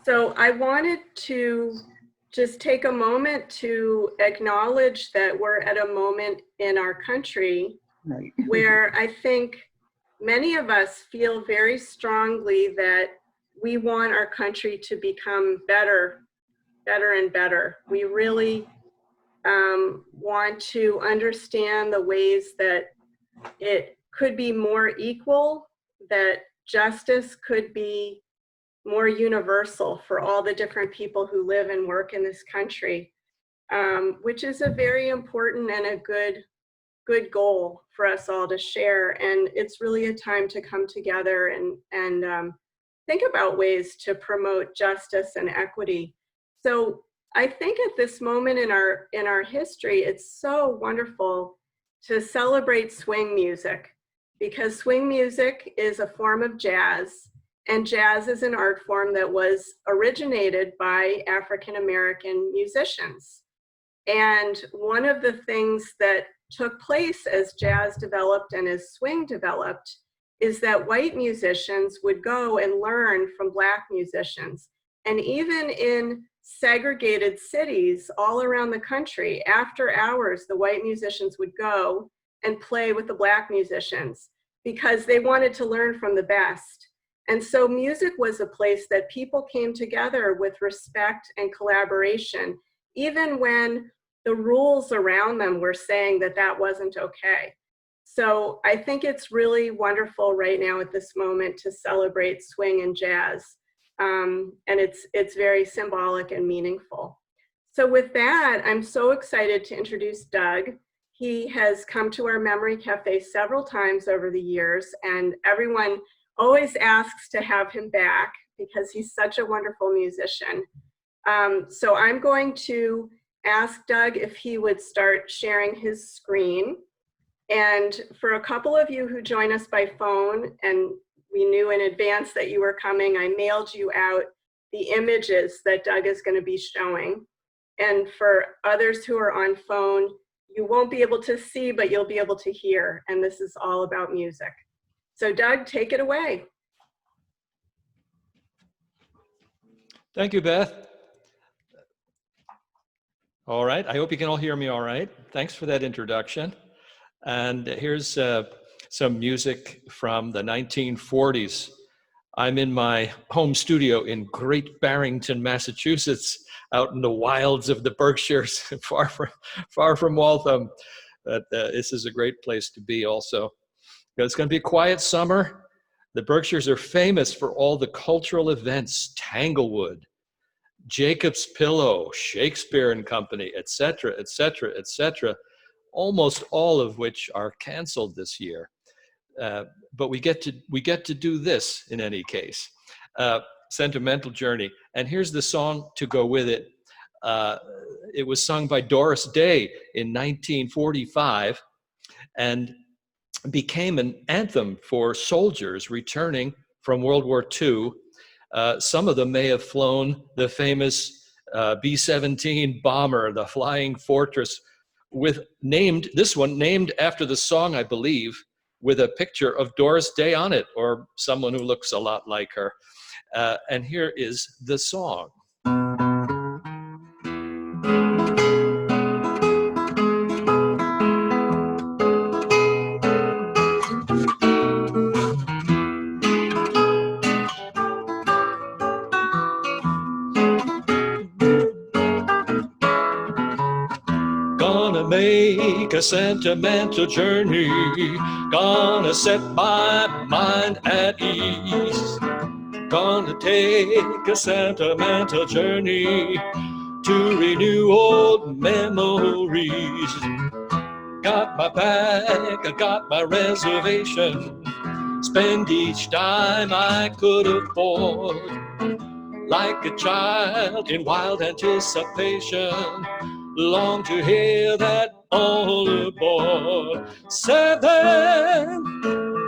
So I wanted to just take a moment to acknowledge that we're at a moment in our country where I think many of us feel very strongly that we want our country to become better and better. We really want to understand the ways that it could be more equal, that justice could be more universal for all the different people who live and work in this country, which is a very important and a good goal for us all to share. And it's really a time to come together and think about ways to promote justice and equity. So I think at this moment in our history, it's so wonderful to celebrate swing music, because swing music is a form of jazz, and jazz is an art form that was originated by African-American musicians. And one of the things that took place as jazz developed and as swing developed is that white musicians would go and learn from Black musicians. And even in segregated cities all around the country, after hours, the white musicians would go and play with the Black musicians because they wanted to learn from the best. And so music was a place that people came together with respect and collaboration, even when the rules around them were saying that that wasn't okay. So I think it's really wonderful right now at this moment to celebrate swing and jazz. And it's very symbolic and meaningful. So with that, I'm so excited to introduce Doug. He has come to our Memory Cafe several times over the years, and everyone always asks to have him back because he's such a wonderful musician. So I'm going to ask Doug if he would start sharing his screen. And for a couple of you who join us by phone, and we knew in advance that you were coming, I mailed you out the images that Doug is going to be showing. And for others who are on phone, you won't be able to see, but you'll be able to hear. And this is all about music. So Doug, take it away. Thank you, Beth. All right, I hope you can all hear me all right. Thanks for that introduction. And here's some music from the 1940s. I'm in my home studio in Great Barrington, Massachusetts, out in the wilds of the Berkshires, far from Waltham. But this is a great place to be also. It's going to be a quiet summer. The Berkshires are famous for all the cultural events, Tanglewood, Jacob's Pillow, Shakespeare and Company, etc., etc., etc., almost all of which are canceled this year. But we get to do this in any case. Sentimental Journey. And here's the song to go with it. It was sung by Doris Day in 1945 and became an anthem for soldiers returning from World War II. Some of them may have flown the famous B-17 bomber, the Flying Fortress, this one named after the song, I believe, with a picture of Doris Day on it, or someone who looks a lot like her. And here is the song. Make a sentimental journey, gonna set my mind at ease. Gonna take a sentimental journey to renew old memories. Got my bag, I got my reservation, spend each dime I could afford. Like a child in wild anticipation, long to hear that all aboard. 7,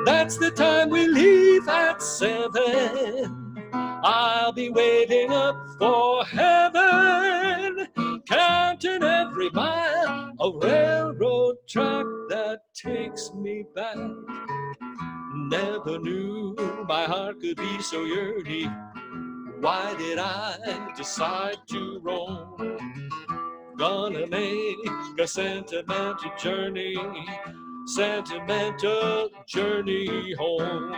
that's the time we leave at 7. I'll be waiting up for heaven, counting every mile of railroad track that takes me back. Never knew my heart could be so yearny, Why did I decide to roam? Gonna make a sentimental journey, sentimental journey home.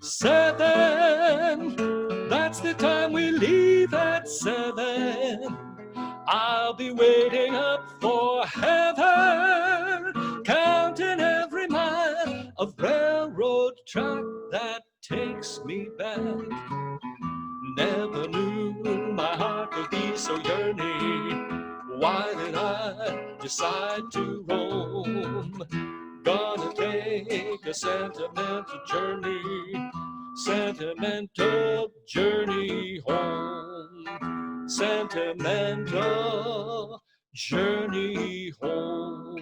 Seven, that's the time we leave at 7. I'll be waiting up for heaven, counting every mile of railroad track that takes me back. Never knew my heart could be so yearning. Why did I decide to roam? Gonna take a sentimental journey home. Sentimental journey home.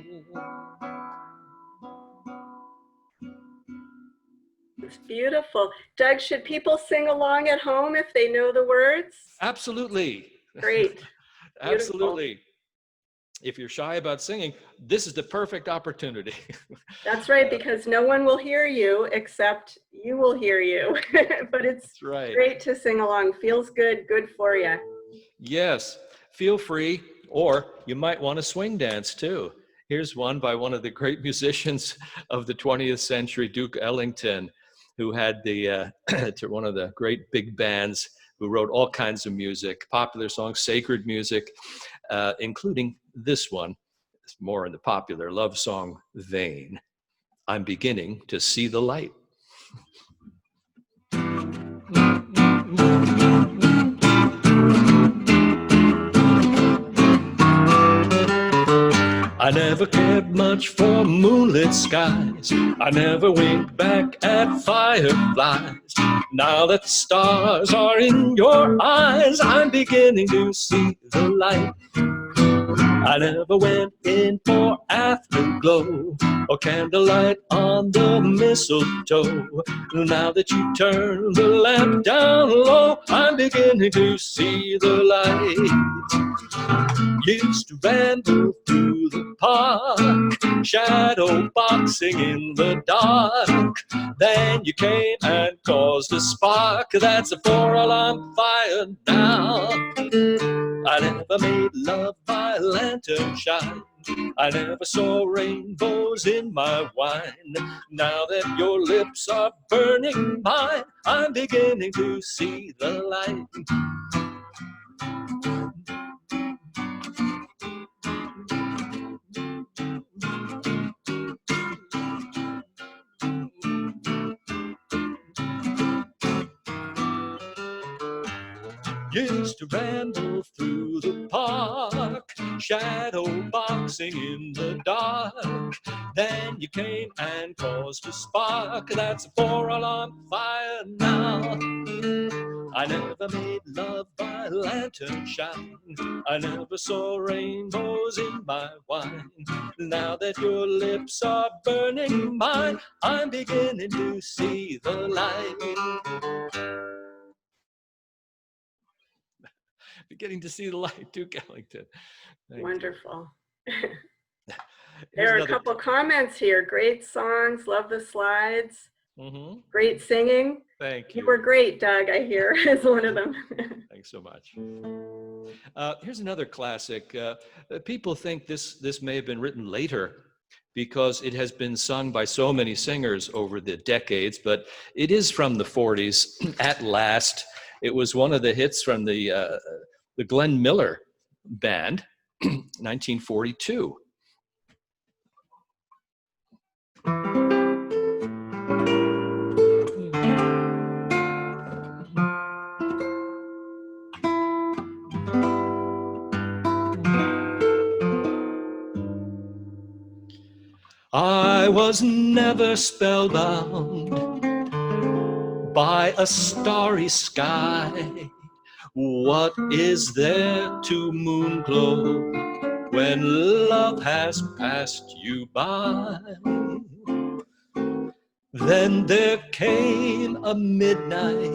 It's beautiful. Doug, should people sing along at home if they know the words? Absolutely. Great. Absolutely. If you're shy about singing, this is the perfect opportunity. That's right, because no one will hear you except you will hear you. But it's great to sing along. Feels good, good for you. Yes, feel free, or you might want to swing dance too. Here's one by one of the great musicians of the 20th century, Duke Ellington, who had one of the great big bands who wrote all kinds of music, popular songs, sacred music, including this one. It's more in the popular love song vein. I'm beginning to see the light. I never cared much for moonlit skies. I never winked back at fireflies. Now that the stars are in your eyes, I'm beginning to see the light. I never went in for afterglow or candlelight on the mistletoe. Now that you turn the lamp down low, I'm beginning to see the light. Used to ramble through the park, shadow boxing in the dark. Then you came and caused a spark. That's a 4-alarm fire now. I never made love by lantern shine. I never saw rainbows in my wine. Now that your lips are burning mine, I'm beginning to see the light. Used to ramble through the park, shadow boxing in the dark. Then you came and caused a spark. That's a 4-alarm fire now. I never made love by lantern shine. I never saw rainbows in my wine. Now that your lips are burning mine, I'm beginning to see the light. Beginning to see the light, Duke Ellington. Wonderful. There are a couple comments here. Great songs, love the slides. Mm-hmm. Great singing. Thank you. You were great, Doug, I hear, is one of them. Thanks so much. Here's another classic. People think this may have been written later because it has been sung by so many singers over the decades, but it is from the 40s, At Last. It was one of the hits from the Glenn Miller Band, 1942. I was never spellbound by a starry sky. What is there to moonglow when love has passed you by? Then there came a midnight,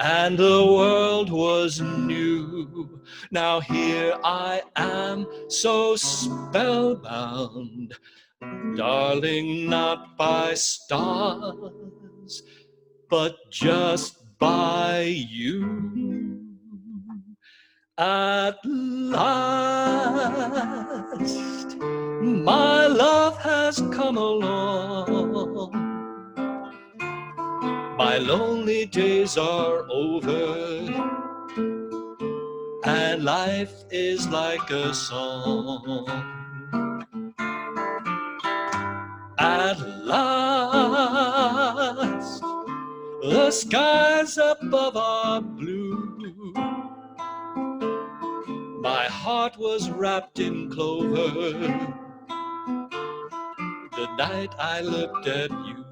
and the world was new. Now here I am, so spellbound, darling, not by stars, but just by you. At last, my love has come along. My lonely days are over, and life is like a song. At last, the skies above are blue. My heart was wrapped in clover the night I looked at you.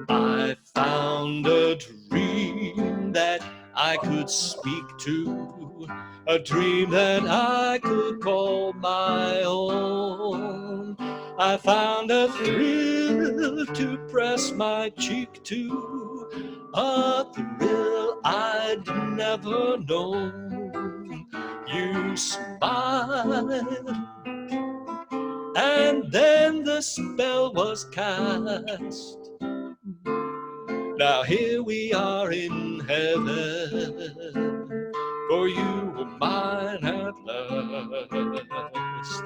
I found a dream that I could speak to, a dream that I could call my own. I found a thrill to press my cheek to, a thrill I'd never known. You smiled, and then the spell was cast. Now here we are in heaven, for you were mine at last.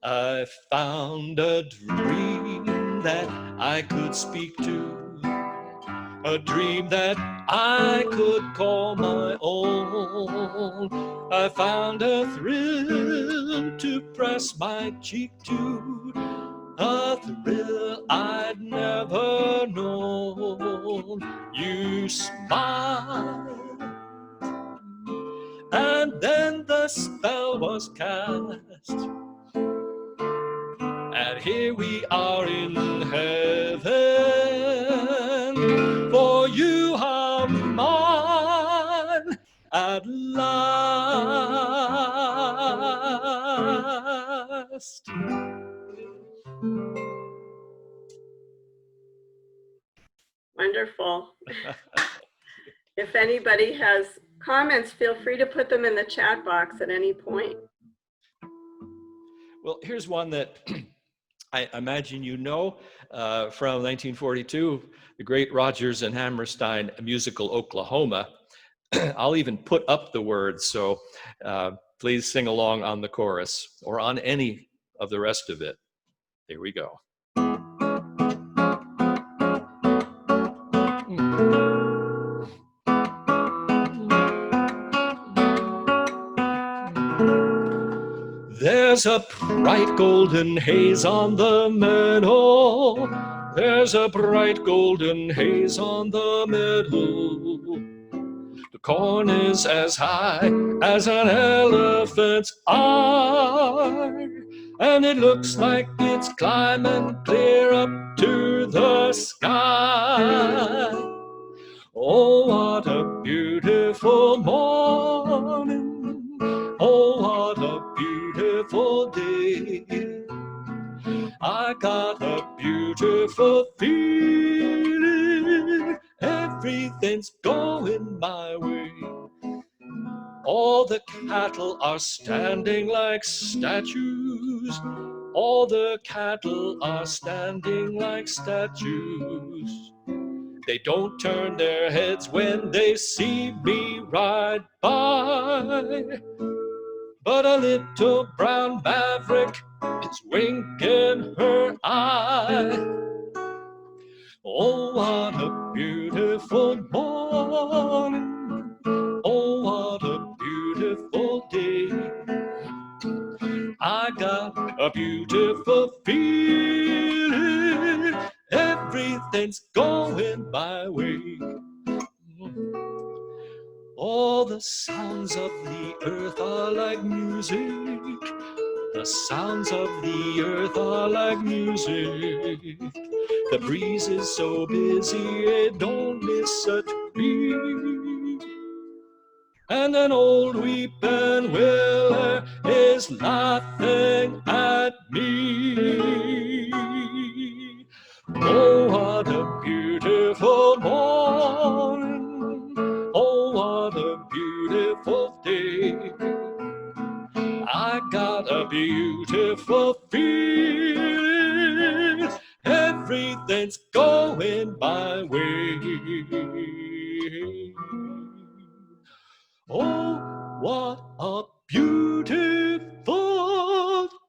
I found a dream that I could speak to, a dream that I could call my own. I found a thrill to press my cheek to, a thrill I'd never known. You smiled, and then the spell was cast. And here we are in heaven, for you are mine at last. Wonderful. If anybody has comments, feel free to put them in the chat box at any point. Well, here's one that I imagine you know from 1942, the great Rodgers and Hammerstein musical Oklahoma. I'll even put up the words, so please sing along on the chorus or on any of the rest of it. Here we go. There's a bright golden haze on the meadow. There's a bright golden haze on the meadow. The corn is as high as an elephant's eye, and it looks like it's climbing clear up to the sky. Oh, what a beautiful morning. Oh, what a beautiful day. I got a beautiful feeling. Everything's going my way. All the cattle are standing like statues. All the cattle are standing like statues. They don't turn their heads when they see me ride by. But a little brown maverick is winking her eye. Oh, what a beautiful morning. Oh, what a beautiful day. I got a beautiful feeling. Everything's going my way. All the sounds of the earth are like music. The sounds of the earth are like music. The breeze is so busy, it don't miss a tree. And an old weeping willow is laughing at me. Oh, what a beautiful morning. Oh, what a beautiful day. I got a beautiful feeling. Everything's going my way. Oh, what a beautiful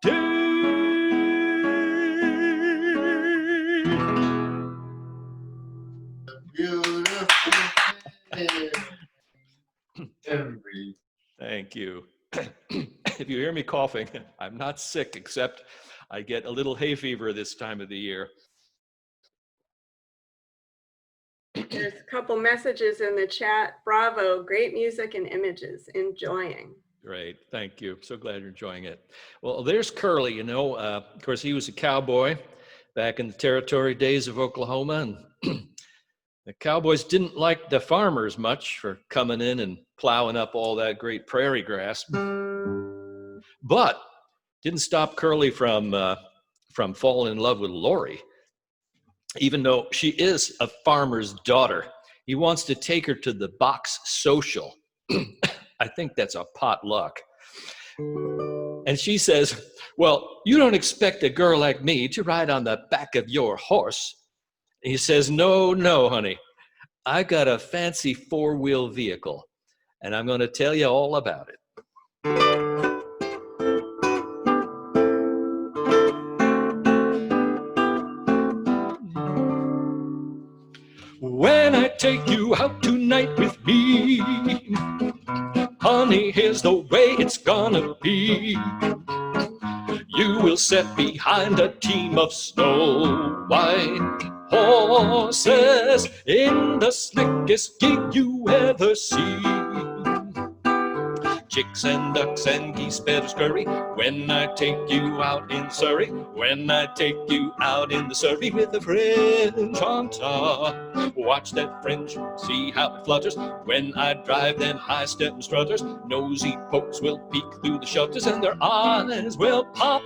day. Beautiful day. Thank you. If you hear me coughing, I'm not sick, except I get a little hay fever this time of the year. There's a couple messages in the chat. Bravo, great music and images, enjoying. Great, thank you. So glad you're enjoying it. Well, there's Curly, you know, of course he was a cowboy back in the territory days of Oklahoma, and the cowboys didn't like the farmers much for coming in and plowing up all that great prairie grass, but didn't stop Curly from falling in love with Lori, even though she is a farmer's daughter. He wants to take her to the box social. I think that's a potluck. And she says, well, you don't expect a girl like me to ride on the back of your horse. And he says, no, no, honey. I got a fancy four-wheel vehicle, and I'm going to tell you all about it. When I take you out tonight with me, honey, here's the way it's gonna be. You will sit behind a team of snow white horses in the slickest gig you ever see. Chicks and ducks and geese better scurry when I take you out in Surrey. When I take you out in the Surrey with the fringe on top. Watch that fringe, see how it flutters when I drive them high-stepping strutters. Nosy folks will peek through the shutters and their eyes will pop.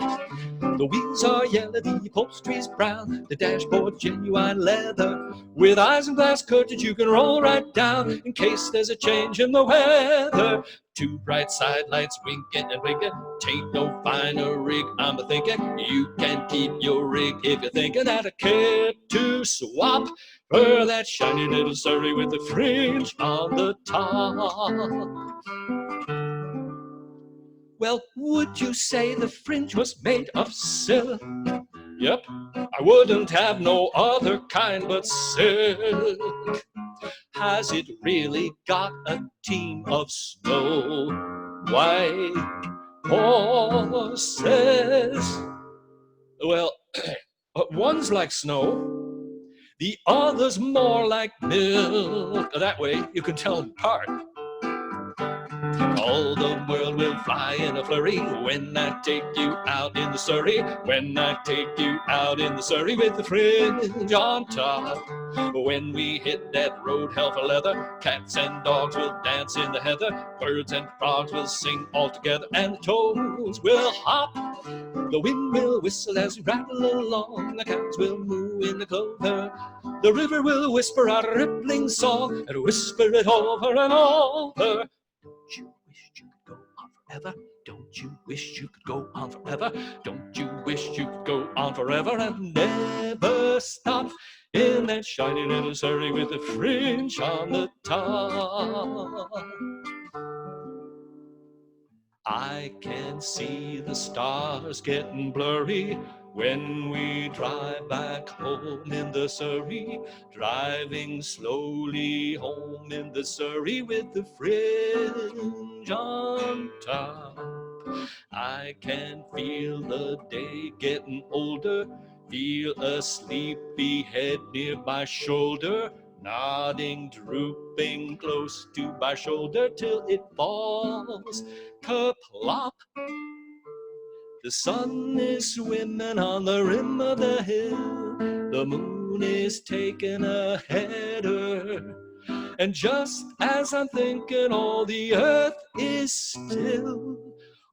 The wheels are yellow, the upholstery's brown, the dashboard genuine leather. With eyes and glass curtains you can roll right down in case there's a change in the weather. Two bright side lights winking and blinking, tain't no finer rig, I'm a-thinking. You can keep your rig if you're thinking that I care to swap for that shiny little Surrey with the fringe on the top. Well, would you say the fringe was made of silk? Yep, I wouldn't have no other kind but silk. Has it really got a team of snow white horses? Well, one's like snow, the other's more like milk. That way you can tell them apart. All the world will fly in a flurry when I take you out in the Surrey. When I take you out in the Surrey with the fringe on top. When we hit that road, hell for leather, cats and dogs will dance in the heather. Birds and frogs will sing all together, and the toads will hop. The wind will whistle as we rattle along. The cows will moo in the clover. The river will whisper out a rippling song and whisper it over and over. Don't you wish you could go on forever? Don't you wish you could go on forever? Don't you wish you could go on forever and never stop in that shiny little Surrey with the fringe on the top? I can see the stars getting blurry When we drive back home in the Surrey, driving slowly home in the Surrey with the fringe on top, I can feel the day getting older, feel a sleepy head near my shoulder, nodding, drooping close to my shoulder till it falls, kerplop. The sun is swimming on the rim of the hill, the moon is taking a header, and just as I'm thinking all the earth is still,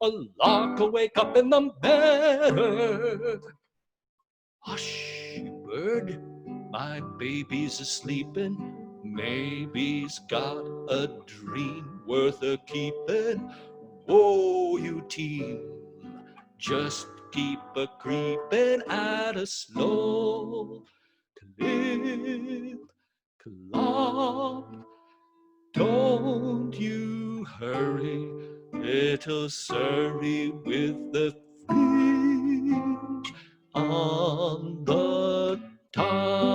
a lark will wake up in the meadow. Hush, bird, my baby's a-sleeping, maybe he's got a dream worth a keeping. Whoa, you team, just keep a creeping at a slow clip, clop. Don't you hurry, little Surrey with the fringe on the top.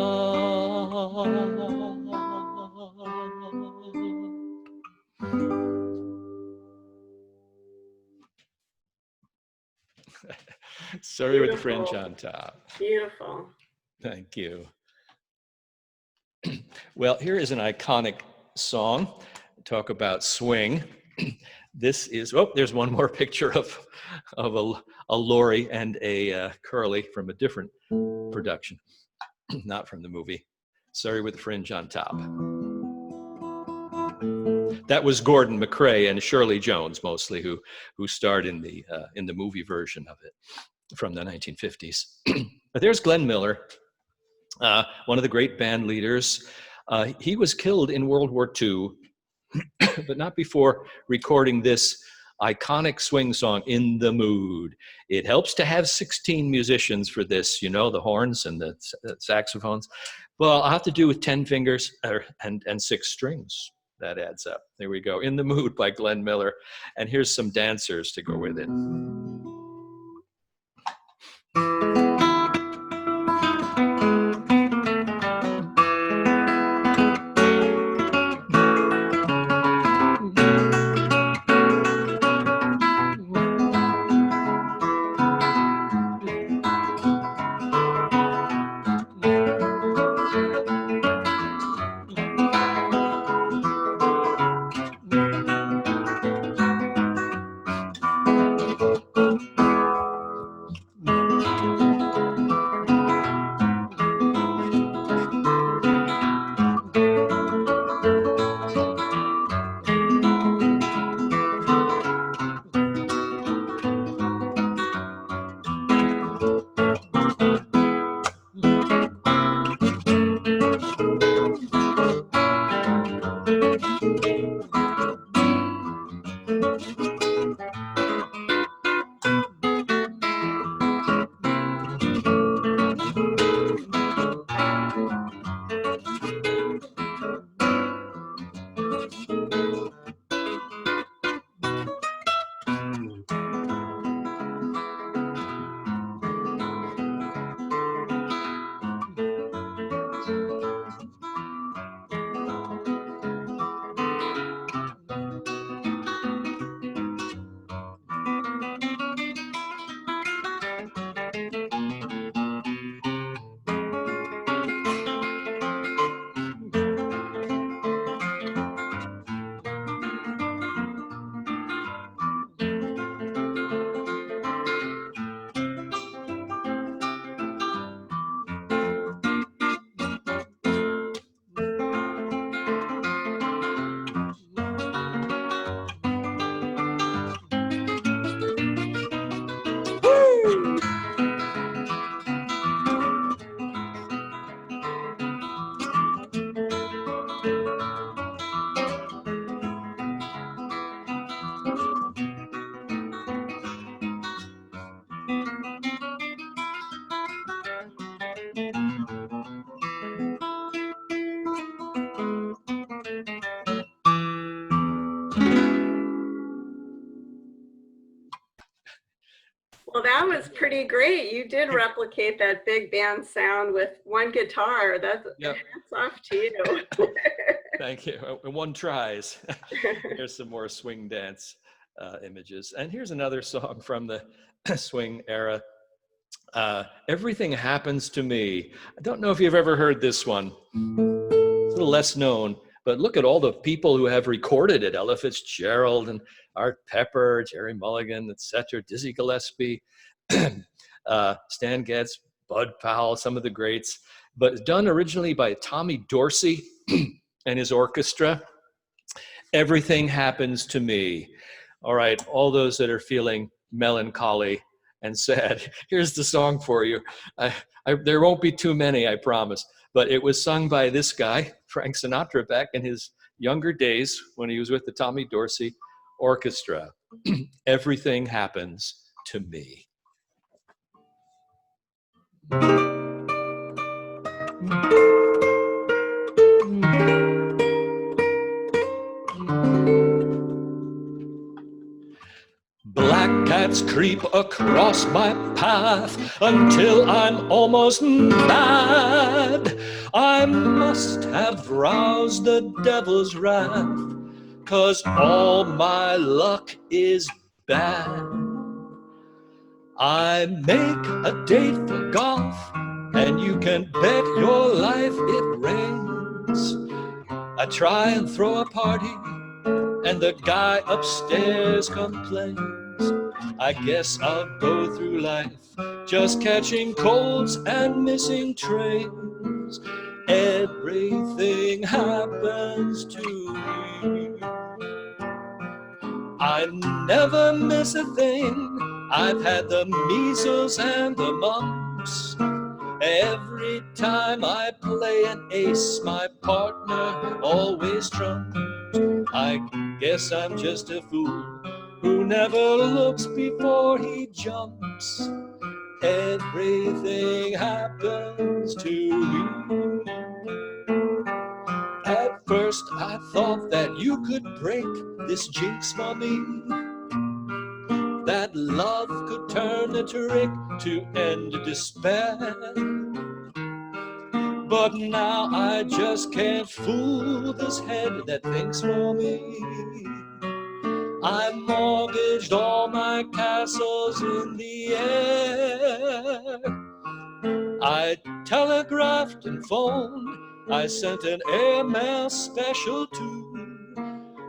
Surrey with the fringe on top. Beautiful. Thank you. Well, here is an iconic song. Talk about swing. This is, oh, there's one more picture of a Lori and a Curly from a different production, not from the movie. Surrey with the fringe on top. That was Gordon MacRae and Shirley Jones mostly who starred in the movie version of it from the 1950s. But there's Glenn Miller, one of the great band leaders. He was killed in World War II, but not before recording this iconic swing song, In the Mood. It helps to have 16 musicians for this, you know, the horns and the saxophones. Well, I'll have to do with 10 fingers and 6 strings. That adds up. There we go. In the Mood by Glenn Miller. And here's some dancers to go with it. Well, that was pretty great. You did replicate that big band sound with one guitar. That's Yep. hats off to you. Thank you. One tries. Here's some more swing dance images. And here's another song from the swing era. Everything Happens to Me. I don't know if you've ever heard this one. It's a little less known, but look at all the people who have recorded it. Ella Fitzgerald and Art Pepper, Jerry Mulligan, etc. Dizzy Gillespie, Stan Getz, Bud Powell, some of the greats. But done originally by Tommy Dorsey and his orchestra. Everything Happens to Me. All right, all those that are feeling melancholy and sad, here's the song for you. There won't be too many, I promise. But it was sung by this guy, Frank Sinatra, back in his younger days when he was with the Tommy Dorsey Orchestra. Everything Happens to Me. Black cats creep across my path until I'm almost mad. I must have roused the devil's wrath, 'cause all my luck is bad. I make a date for golf, and you can bet your life it rains. I try and throw a party, and the guy upstairs complains. I guess I'll go through life just catching colds and missing trains. Everything happens to me. I never miss a thing. I've had the measles and the mumps. Every time I play an ace, my partner always trumps. I guess I'm just a fool who never looks before he jumps. Everything happens to me. At first I thought that you could break this jinx for me, that love could turn a trick to end despair. But now I just can't fool this head that thinks for me. I mortgaged all my castles in the air. I telegraphed and phoned. I sent an airmail special too.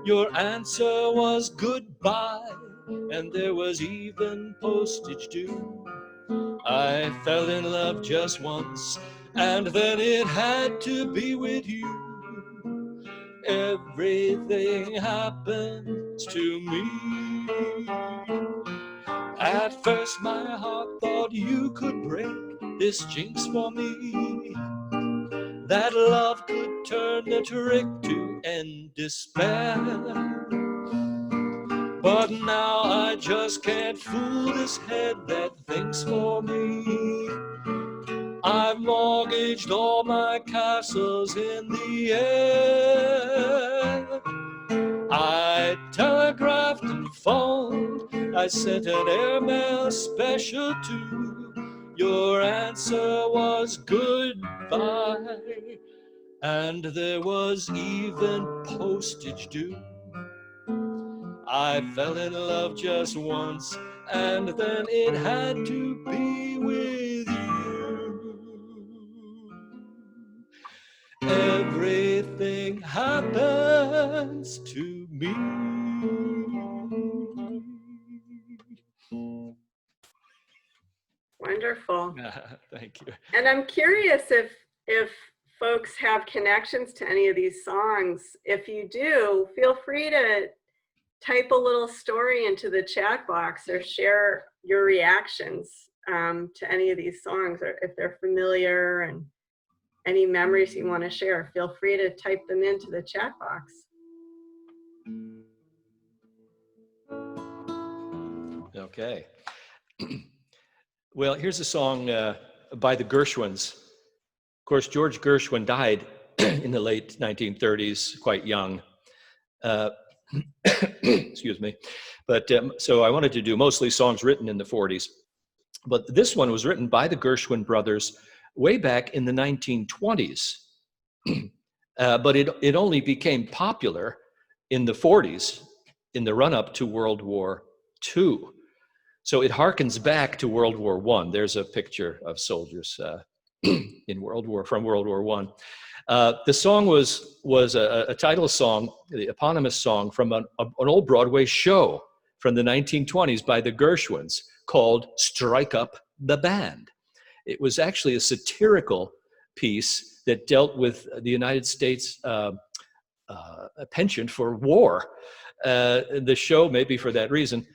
Your answer was goodbye, and there was even postage due. I fell in love just once, and then it had to be with you. Everything happens to me. At first my heart thought you could break this jinx for me, that love could turn a trick to end despair. But now I just can't fool this head that thinks for me. I've mortgaged all my castles in the air. I telegraphed and phoned. I sent an airmail special too. Your answer was goodbye, and there was even postage due. I fell in love just once, and then it had to be with you. Everything happens to me. Wonderful. Thank you. And I'm curious if folks have connections to any of these songs. If you do, feel free to type a little story into the chat box or share your reactions to any of these songs, or if they're familiar and any memories you want to share, feel free to type them into the chat box. Okay. Well, here's a song by the Gershwins. Of course, George Gershwin died in the late 1930s, quite young. Excuse me. But so I wanted to do mostly songs written in the 40s. But this one was written by the Gershwin brothers way back in the 1920s. But it only became popular in the 40s, in the run-up to World War II. So it harkens back to World War I. There's a picture of soldiers from World War I. The song was a title song, the eponymous song from an old Broadway show from the 1920s by the Gershwins called Strike Up the Band. It was actually a satirical piece that dealt with the United States penchant for war. The show, maybe for that reason,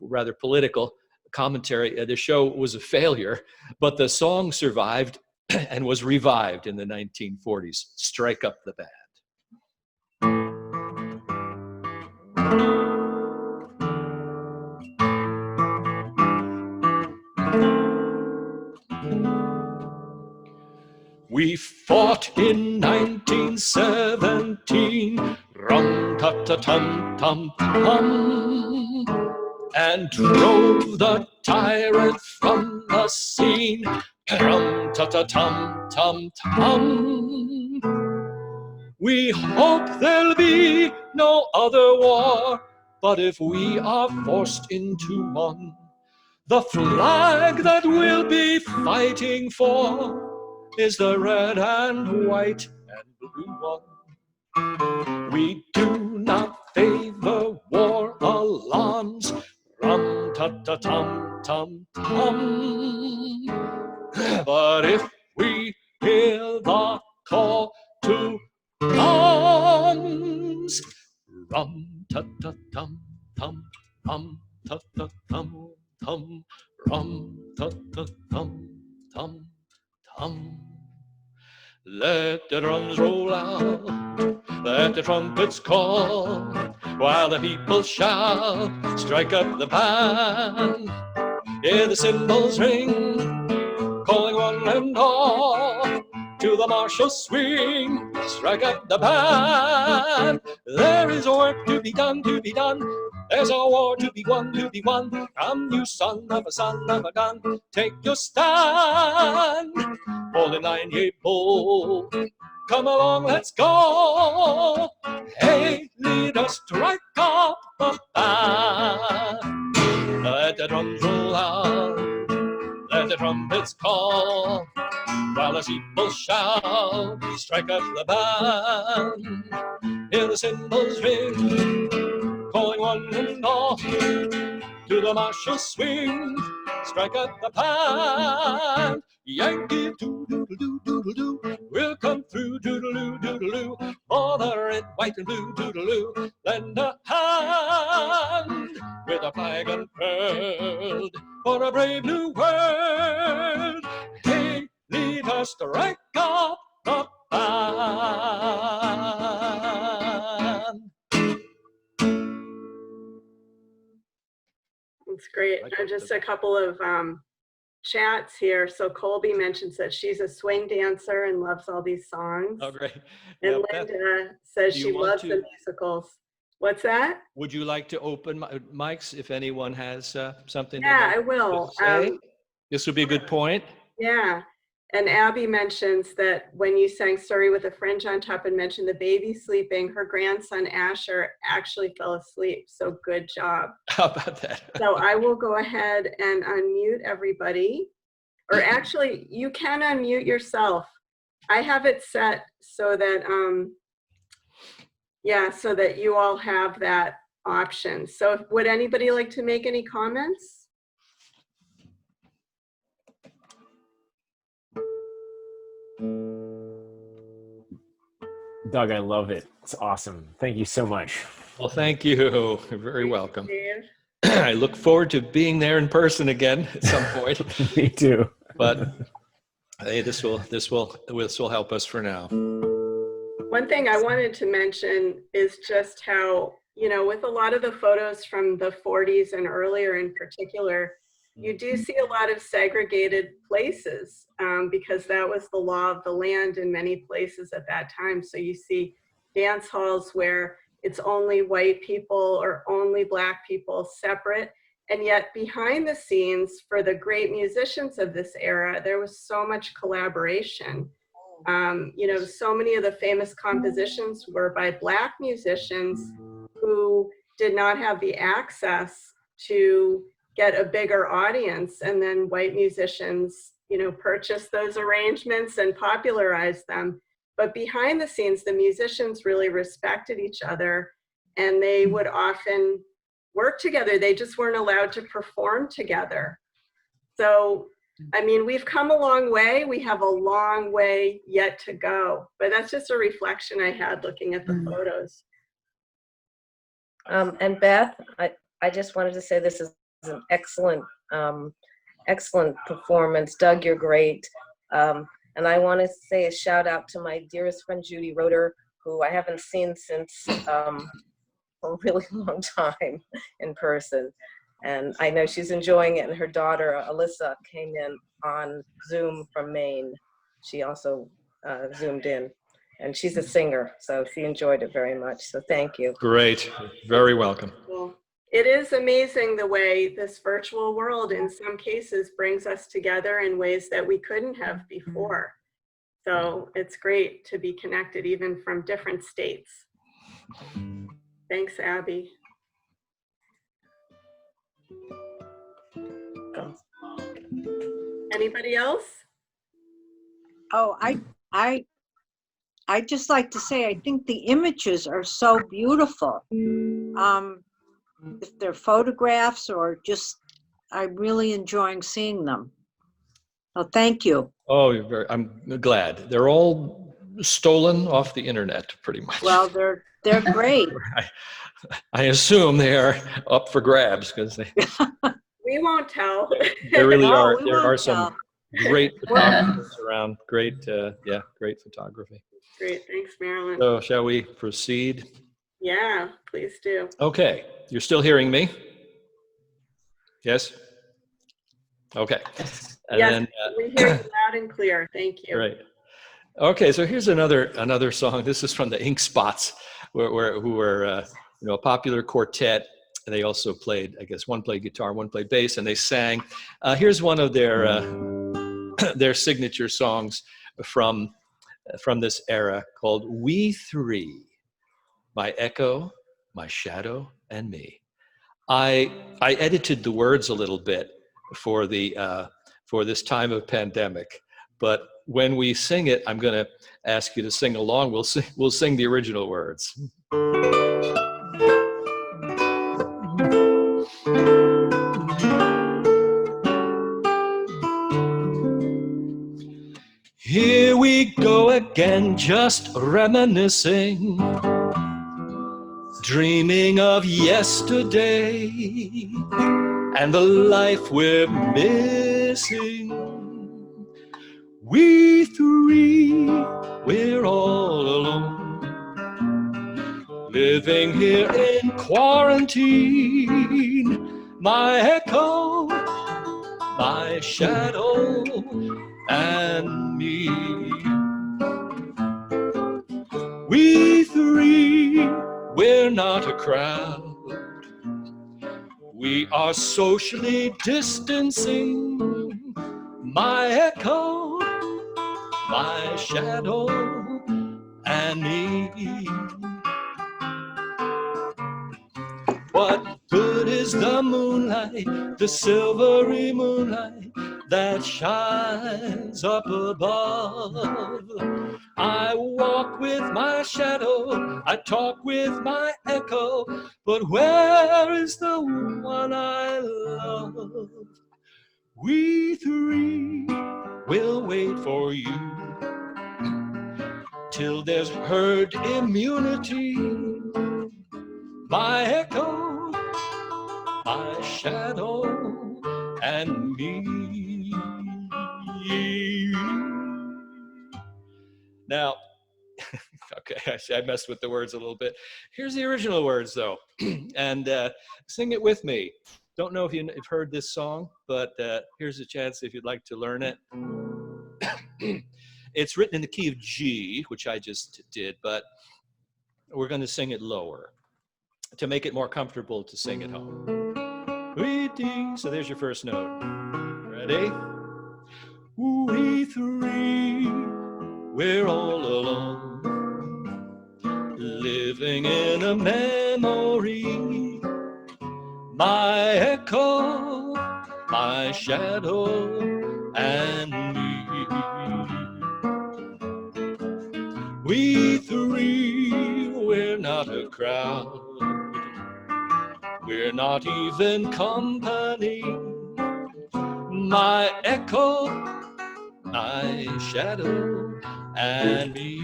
rather political commentary, the show was a failure, but the song survived and was revived in the 1940s. Strike Up the Band. We fought in 1917, rum-ta-ta-tum-tum-tum, and drove the tyrant from the scene, rum-ta-ta-tum-tum-tum. We hope there'll be no other war, but if we are forced into one, the flag that we'll be fighting for is the red and white and blue one. We do not favor war alarms, rum-ta-ta-tum-tum-tum. But if we hear the call to arms, rum-ta-ta-tum-tum-tum-ta-ta-tum-tum, rum-ta-ta-tum-tum-tum. Let the drums roll out, let the trumpets call, while the people shout, strike up the band. Hear the cymbals ring, calling one and all, to the martial swing, strike up the band. There is work to be done, to be done. There's a war to be won, to be won. Come, you son of a gun, take your stand. Hold in line, ye bull. Come along, let's go. Hey, leader, strike up the band. Let the drums roll out, let the trumpets call, while the people shout, strike up the band. Hear the cymbals ring, calling one and all, to the martial swing, strike up the band. Yankee doodle-doo, we'll come through, doodle-doo, doodle-doo, for the red, white, and blue, doodle-doo. Lend a hand with a flag unfurled for a brave new world. Hey, lead us, strike up the band. It's great. Just a couple of chats here. So Colby mentions that she's a swing dancer and loves all these songs. Oh, great. And Yeah, Linda says she loves the musicals. What's that? Would you like to open mics if anyone has something? Yeah, I will. This would be a good point. Yeah. And Abby mentions that when you sang Story with a Fringe on Top and mentioned the baby sleeping, her grandson Asher actually fell asleep. So good job. How about that? So I will go ahead and unmute everybody. Or actually, you can unmute yourself. I have it set so that, so that you all have that option. So would anybody like to make any comments? Doug, I love it. It's awesome. Thank you so much. Well, thank you. You're very welcome. I look forward to being there in person again at some point. Me too. But hey, this will help us for now. One thing I wanted to mention is just how, you know, with a lot of the photos from the 40s and earlier in particular, you do see a lot of segregated places because that was the law of the land in many places at that time. So you see dance halls where it's only white people or only black people separate. And yet behind the scenes for the great musicians of this era, there was so much collaboration. You know, so many of the famous compositions were by Black musicians who did not have the access to get a bigger audience, and then white musicians, you know, purchased those arrangements and popularized them. But behind the scenes, the musicians really respected each other, and they would often work together. They just weren't allowed to perform together. So, I mean, we've come a long way. We have a long way yet to go. But that's just a reflection I had looking at the photos. And Beth, I just wanted to say this is an excellent, excellent performance. Doug, you're great. And I want to say a shout out to my dearest friend, Judy Roeder, who I haven't seen since a really long time in person. And I know she's enjoying it. And her daughter, Alyssa, came in on Zoom from Maine. She also Zoomed in. And she's a singer, so she enjoyed it very much. So thank you. Great. Very welcome. Well, it is amazing the way this virtual world in some cases brings us together in ways that we couldn't have before. So it's great to be connected even from different states. Thanks, Abby. Anybody else? Oh, I'd just like to say, I think the images are so beautiful. If they're photographs or just, I'm really enjoying seeing them. Oh, thank you. Oh, I'm glad. They're all stolen off the internet, pretty much. Well, they're great. I assume they are up for grabs because they. We won't tell. There really No, are. we There won't are some tell. great photographers around. Great, yeah, great photography. Great, thanks, Marilyn. So, shall we proceed? Yeah, please do. Okay, you're still hearing me? Yes. Okay. And Yes, then, we hear you loud and clear. Thank you. Great. Okay, so here's another song. This is from the Ink Spots, who were you know, a popular quartet. And they also played, I guess, one played guitar, one played bass, and they sang. Here's one of their their signature songs from this era called "We Three," My Echo, My Shadow, and Me. I edited the words a little bit for this time of pandemic, but when we sing it, I'm going to ask you to sing along. We'll sing the original words. Here we go again, just reminiscing, dreaming of yesterday and the life we're missing. We three, we're all alone, living here in quarantine. My echo, my shadow, and me. We three, we're not a crowd. We are socially distancing. My echo, my shadow, and me. What good is the moonlight, the silvery moonlight that shines up above? I walk with my shadow, I talk with my echo, but where is the one I love? We three will wait for you till there's herd immunity. My echo, my shadow, and me. Now, okay, I messed with the words a little bit. Here's the original words, though, and sing it with me. Don't know if you've heard this song, but here's a chance if you'd like to learn it. It's written in the key of G, which I just did, but we're going to sing it lower to make it more comfortable to sing at home. We three. So there's your first note. Ready? We three, we're all alone, living in a memory. My echo, my shadow, and me. We three, we're not a crowd. We're not even company. My echo, my shadow, and me.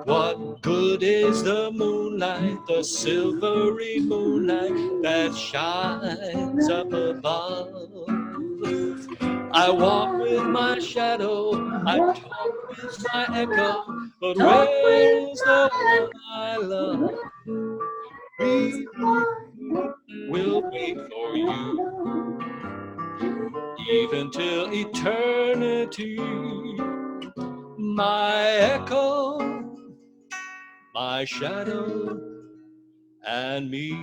What good is the moonlight, the silvery moonlight that shines up above? I walk with my shadow, I talk with my echo, but where's the one I love? We will wait for you, even till eternity. My echo, my shadow, and me.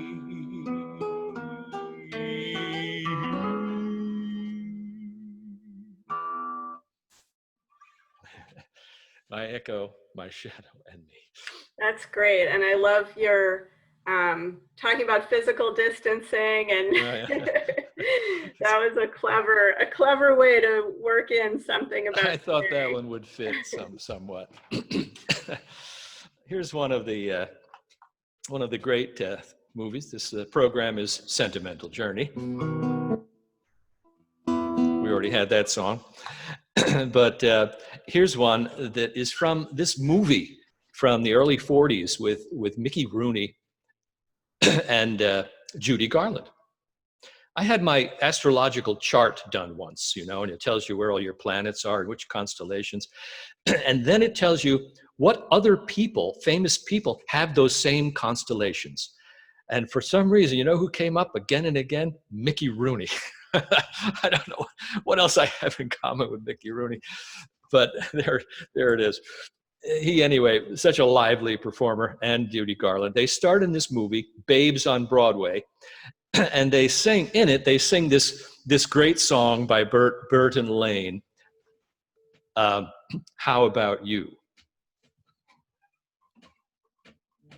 My echo, my shadow, and me. That's great. And I love your talking about physical distancing, and that was a clever way to work in something about I thought that sharing. one would fit somewhat. Here's one of the great movies. This program is Sentimental Journey. We already had that song. But here's one that is from this movie from the early 40s with Mickey Rooney and Judy Garland. I had my astrological chart done once, you know, and it tells you where all your planets are and which constellations. And then it tells you what other people, famous people, have those same constellations. And for some reason, you know who came up again and again? Mickey Rooney. I don't know what else I have in common with Mickey Rooney, but there it is. He, anyway, such a lively performer, and Judy Garland. They start in this movie, Babes on Broadway, and they sing this great song by Bert and Lane, How About You?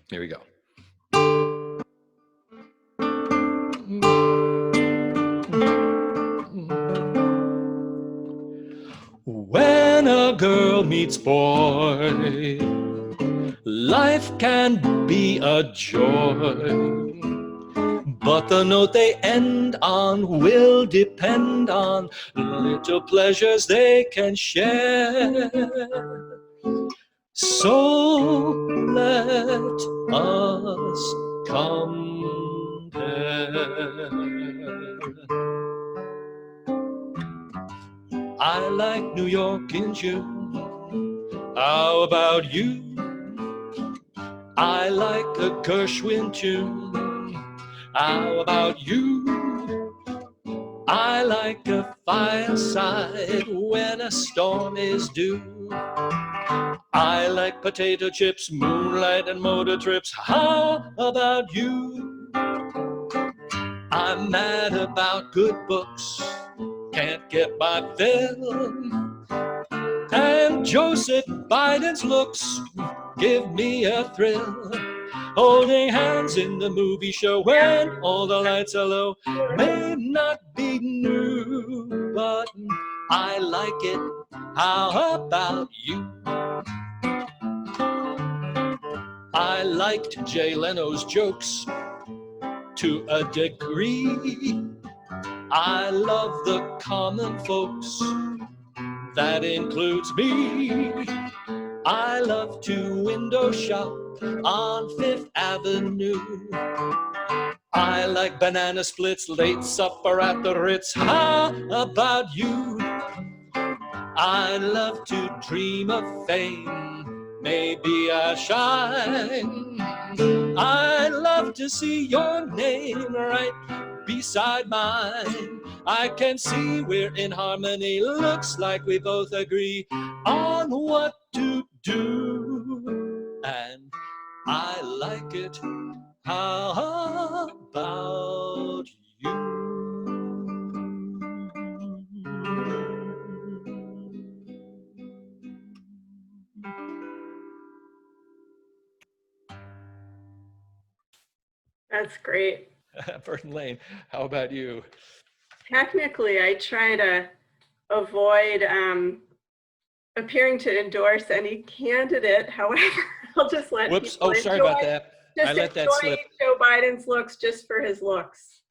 Here we go. When a girl meets boy, life can be a joy, but the note they end on will depend on little pleasures they can share. So let us compare. I like New York in June. How about you? I like a Gershwin tune. How about you? I like a fireside when a storm is due. I like potato chips, moonlight, and motor trips. How about you? I'm mad about good books, can't get my fill. And Joseph Biden's looks give me a thrill. Holding hands in the movie show when all the lights are low may not be new, but I like it. How about you? I liked Jay Leno's jokes to a degree. I love the common folks. That includes me. I love to window shop on Fifth Avenue. I like banana splits, late supper at the Ritz. How about you? I love to dream of fame. Maybe I shine. I love to see your name right beside mine. I can see we're in harmony. Looks like we both agree on what to do. And I like it. How about you? That's great. Burton Lane, how about you? Technically, I try to avoid appearing to endorse any candidate. However, I'll just let Whoops. people Oh, sorry about that. I just let that enjoy slip. Joe Biden's looks just for his looks.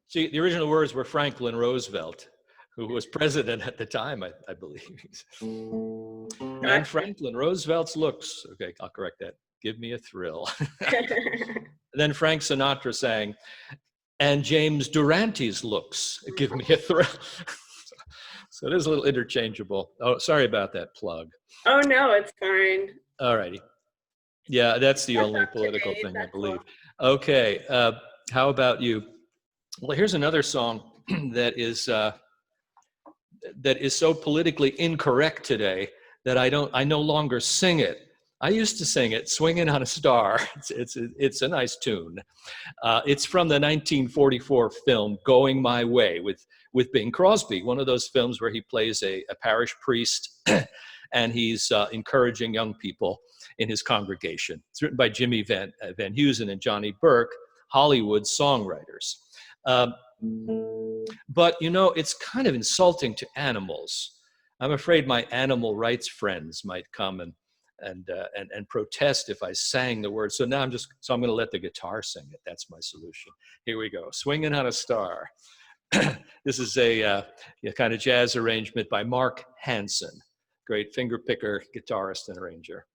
See, the original words were Franklin Roosevelt, who was president at the time, I believe. And Franklin Roosevelt's looks. Okay, I'll correct that. Give me a thrill. Then Frank Sinatra sang, and James Durante's looks give me a thrill. So it is a little interchangeable. Oh, sorry about that plug. Oh, no, it's fine. All righty. Yeah, that's the only up to political date, thing I that's believe. all. Okay, how about you? Well, here's another song that is so politically incorrect today that I no longer sing it. I used to sing it, "Swinging on a Star." It's a nice tune. It's from the 1944 film "Going My Way" with Bing Crosby, one of those films where he plays a parish priest and he's encouraging young people in his congregation. It's written by Jimmy Van Heusen and Johnny Burke, Hollywood songwriters. But you know, it's kind of insulting to animals. I'm afraid my animal rights friends might come and protest if I sang the words. So now I'm going to let the guitar sing it. That's my solution. Here we go. "Swinging on a Star." This is a kind of jazz arrangement by Mark Hansen, great finger picker, guitarist, and arranger.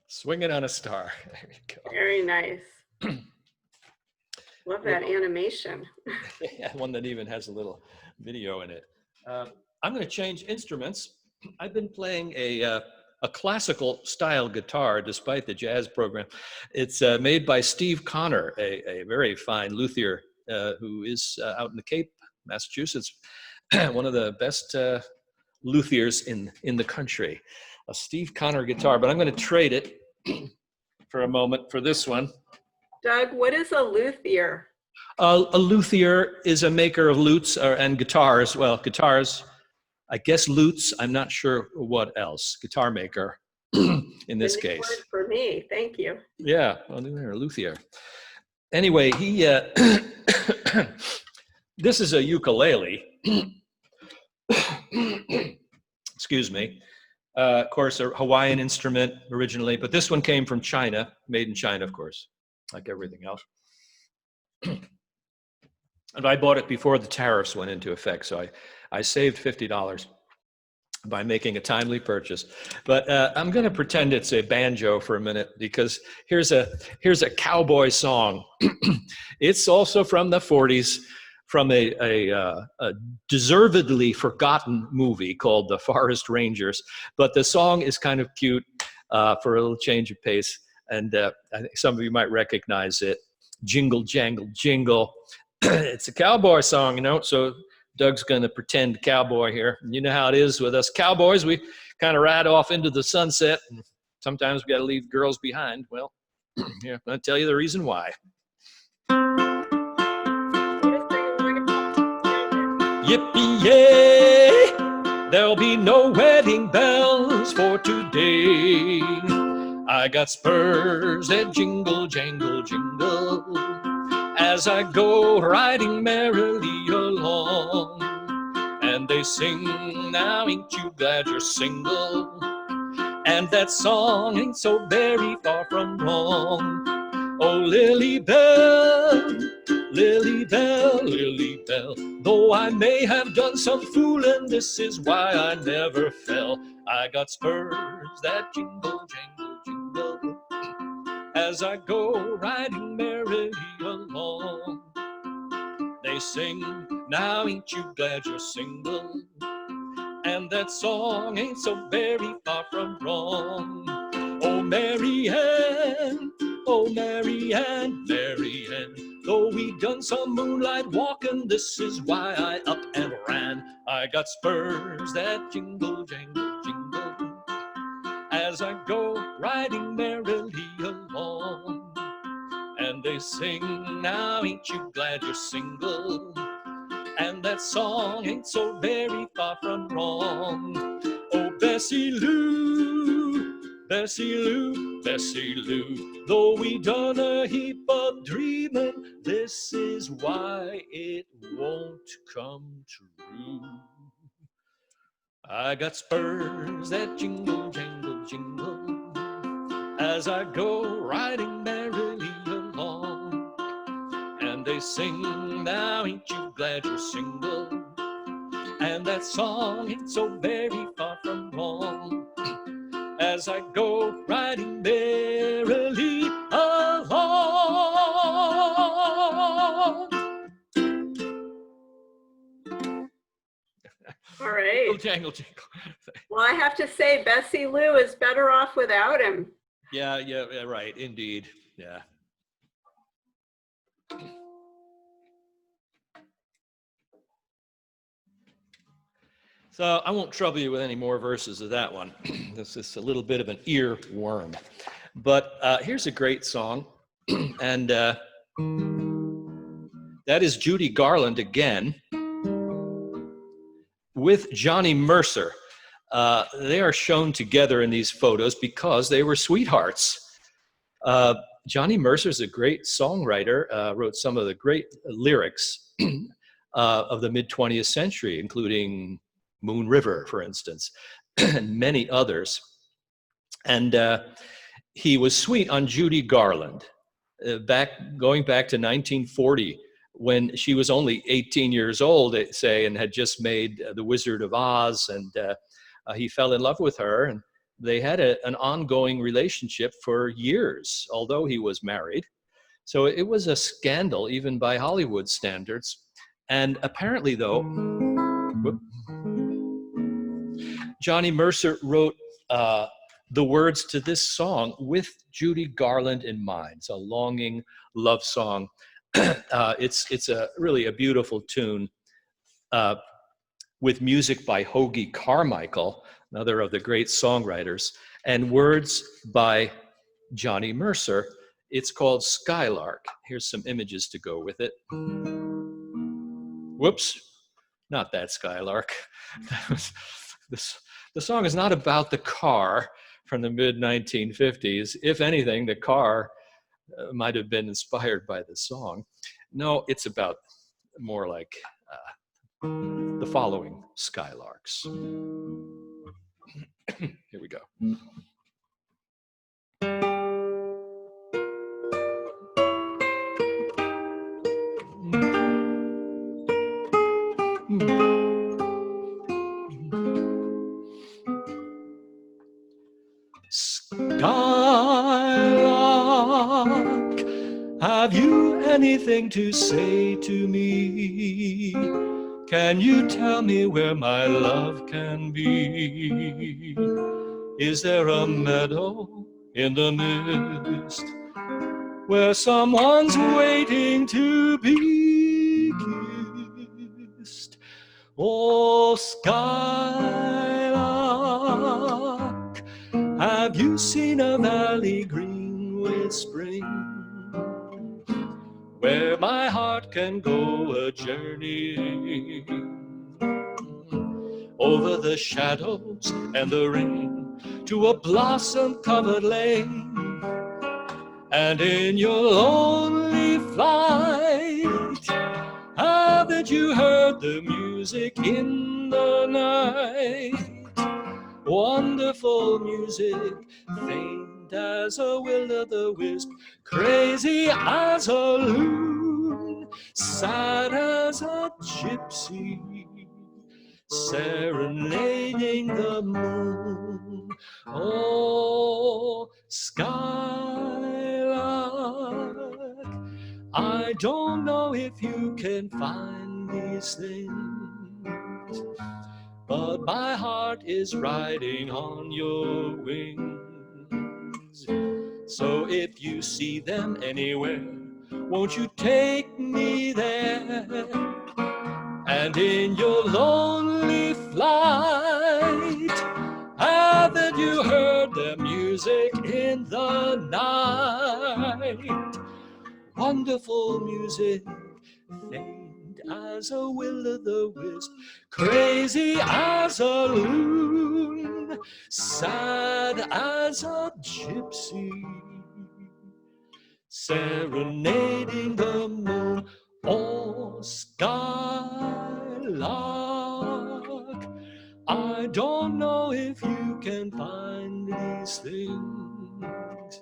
"Swinging on a Star." There you go. Very nice. Love that animation. Yeah, one that even has a little video in it. I'm going to change instruments. I've been playing a classical style guitar despite the jazz program. It's made by Steve Connor, a very fine luthier who is out in the Cape, Massachusetts, one of the best luthiers in the country. A Steve Connor guitar, but I'm going to trade it for a moment for this one. Doug, what is a luthier? A luthier is a maker of lutes and guitars. Well, guitars, I guess lutes, I'm not sure what else. Guitar maker in this A new case. word for me, thank you. Yeah, well, a luthier. Anyway, he, this is a ukulele. Excuse me. Of course, a Hawaiian instrument originally, but this one came from China, made in China, of course, like everything else. And I bought it before the tariffs went into effect, so I saved $50 by making a timely purchase. But I'm going to pretend it's a banjo for a minute, because here's a cowboy song. It's also from the 40s, from a deservedly forgotten movie called The Forest Rangers. But the song is kind of cute for a little change of pace. And I think some of you might recognize it. Jingle, jangle, jingle. It's a cowboy song, you know, so Doug's going to pretend cowboy here. You know how it is with us cowboys. We kind of ride off into the sunset, and sometimes we got to leave girls behind. Well, here, I'll tell you the reason why. Yippee-yay! There'll be no wedding bells for today. I got spurs that jingle, jangle, jingle as I go riding merrily along. And they sing, now ain't you glad you're single? And that song ain't so very far from wrong. Oh, Lily Bell, Lily Bell, Lily Bell, though I may have done some fooling, this is why I never fell. I got spurs that jingle, jangle, jingle as I go riding merrily along. They sing, now ain't you glad you're single? And that song ain't so very far from wrong. Oh, Mary Ann, oh, Mary Ann, Mary Ann, though we done some moonlight walking, this is why I up and ran. I got spurs that jingle, jangle, jingle as I go riding merrily along. And they sing, now ain't you glad you're single? And that song ain't so very far from wrong. Oh, Bessie Lou, Bessie Lou, Bessie Lou, though we done a heap of dreaming, this is why it won't come true. I got spurs that jingle, jangle, jingle as I go riding merrily along. And they sing, now ain't you glad you're single? And that song ain't so very far from wrong as I go riding merrily along. All right. Jangle, jangle. Well, I have to say, Bessie Lou is better off without him. Yeah, right, indeed, yeah. So I won't trouble you with any more verses of that one. This is a little bit of an earworm. But here's a great song, and that is Judy Garland again with Johnny Mercer. They are shown together in these photos because they were sweethearts. Johnny Mercer is a great songwriter, wrote some of the great lyrics of the mid-20th century, including Moon River, for instance, and many others. And he was sweet on Judy Garland, going back to 1940, when she was only 18 years old, they say, and had just made The Wizard of Oz, and he fell in love with her, and they had an ongoing relationship for years, although he was married. So it was a scandal, even by Hollywood standards. And apparently, though, Johnny Mercer wrote the words to this song with Judy Garland in mind. It's a longing love song. It's really a beautiful tune with music by Hoagie Carmichael, another of the great songwriters, and words by Johnny Mercer. It's called Skylark. Here's some images to go with it. Whoops, not that Skylark. The song is not about the car from the mid-1950s. If anything, the car might have been inspired by the song. No, it's about more like the following Skylarks. Here we go. Skylark, have you anything to say to me? Can you tell me where my love can be? Is there a meadow in the mist where someone's waiting to be kissed? Oh, Skylark, have you seen a valley green with spring, where my heart can go a journey over the shadows and the rain to a blossom-covered lane? And in your lonely flight, haven't you heard the music in the night? Wonderful music, faint as a will-o'-the-wisp, crazy as a loon, sad as a gypsy, serenading the moon. Oh, Skylark, I don't know if you can find these things, but my heart is riding on your wings. So if you see them anywhere, won't you take me there? And in your lonely flight, haven't you heard the music in the night? Wonderful music, faint as a will-o'-the-wisp, crazy as a loon, sad as a gypsy, serenading the moon. Oh, Skylark, I don't know if you can find these things,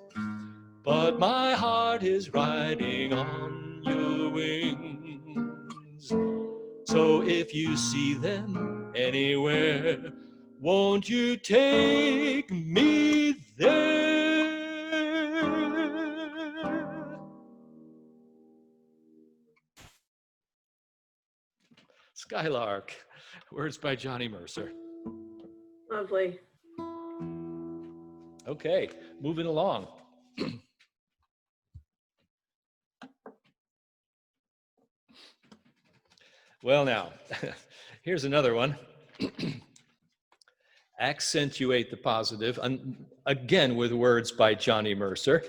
but my heart is riding on your wings. So if you see them anywhere, won't you take me there? Skylark, words by Johnny Mercer. Lovely. Okay, moving along. Well, now, here's another one. Accentuate the positive, again with words by Johnny Mercer,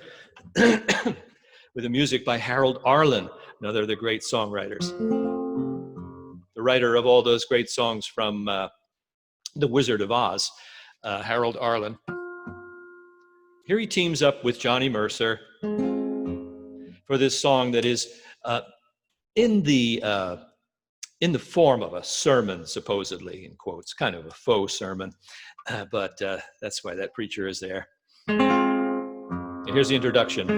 with the music by Harold Arlen, another of the great songwriters. The writer of all those great songs from The Wizard of Oz, Harold Arlen. Here he teams up with Johnny Mercer for this song that is in the form of a sermon, supposedly, in quotes, kind of a faux sermon, but that's why that preacher is there. And here's the introduction.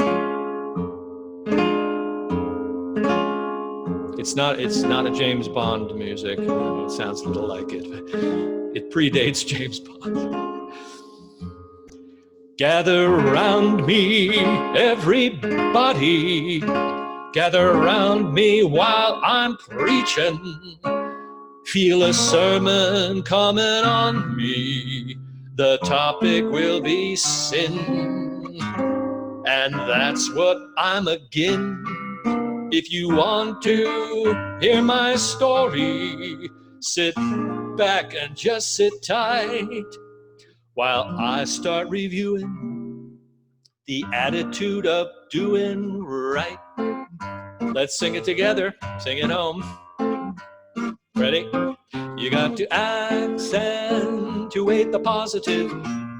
It's not a James Bond music. It sounds a little like it, but it predates James Bond. Gather round me, everybody. Gather around me while I'm preaching. Feel a sermon coming on me. The topic will be sin, and that's what I'm agin. If you want to hear my story, sit back and just sit tight while I start reviewing the attitude of doing right. Let's sing it together. Sing it home. Ready? You got to accentuate the positive,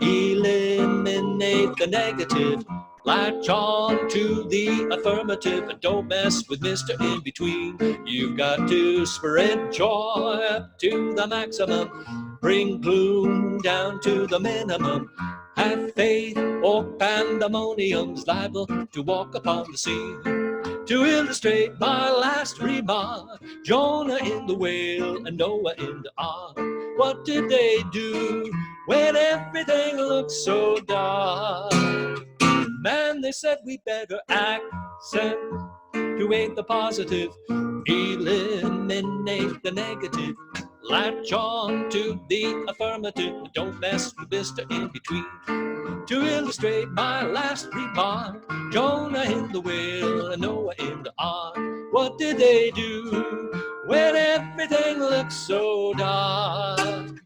eliminate the negative, latch on to the affirmative, and don't mess with Mr. In Between. You've got to spread joy up to the maximum, bring gloom down to the minimum. Have faith or pandemonium's liable to walk upon the scene. To illustrate my last remark, Jonah in the whale and Noah in the ark. What did they do when everything looked so dark? Man, they said we better accentuate the positive, eliminate the negative, latch on to the affirmative, but don't mess with Mr. In Between. To illustrate my last remark, Jonah in the whale and Noah in the ark. What did they do when everything looked so dark?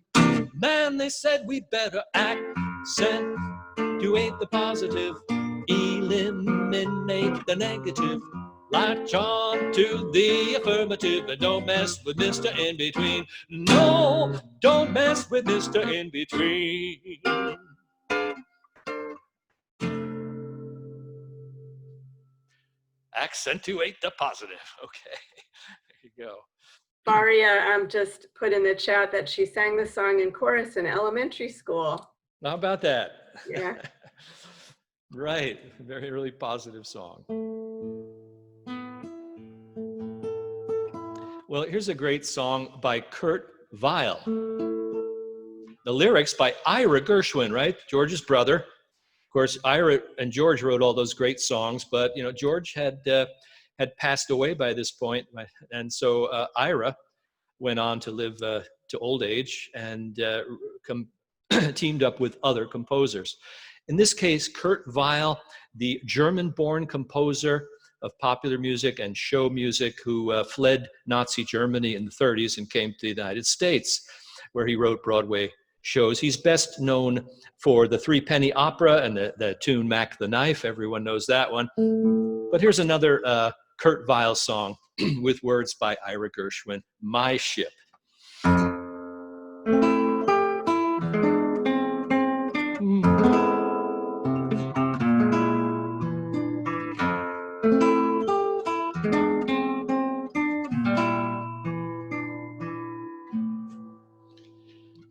Man, they said we better accentuate the positive, eliminate the negative, latch on to the affirmative, and don't mess with Mr. In Between. No, don't mess with Mr. In Between. Accentuate the positive. Okay, there you go. Faria just put in the chat that she sang the song in chorus in elementary school. How about that? Yeah. Right, very, really positive song. Well, here's a great song by Kurt Weill. The lyrics by Ira Gershwin, right? George's brother. Of course, Ira and George wrote all those great songs, but you know, George had passed away by this point, and so Ira went on to live to old age and teamed up with other composers. In this case, Kurt Weill, the German-born composer of popular music and show music who fled Nazi Germany in the 30s and came to the United States, where he wrote Broadway shows. He's best known for the Three Penny Opera and the tune Mac the Knife. Everyone knows that one. But here's another Kurt Weill song with words by Ira Gershwin, My Ship.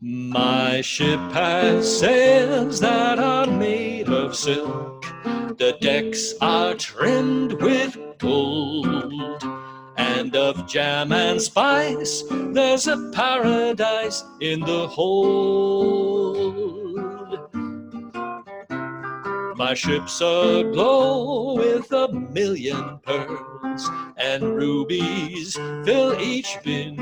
My ship has sails that are made of silk. The decks are trimmed with gold. And of jam and spice, there's a paradise in the hold. My ship's aglow with 1,000,000 pearls, and rubies fill each bin.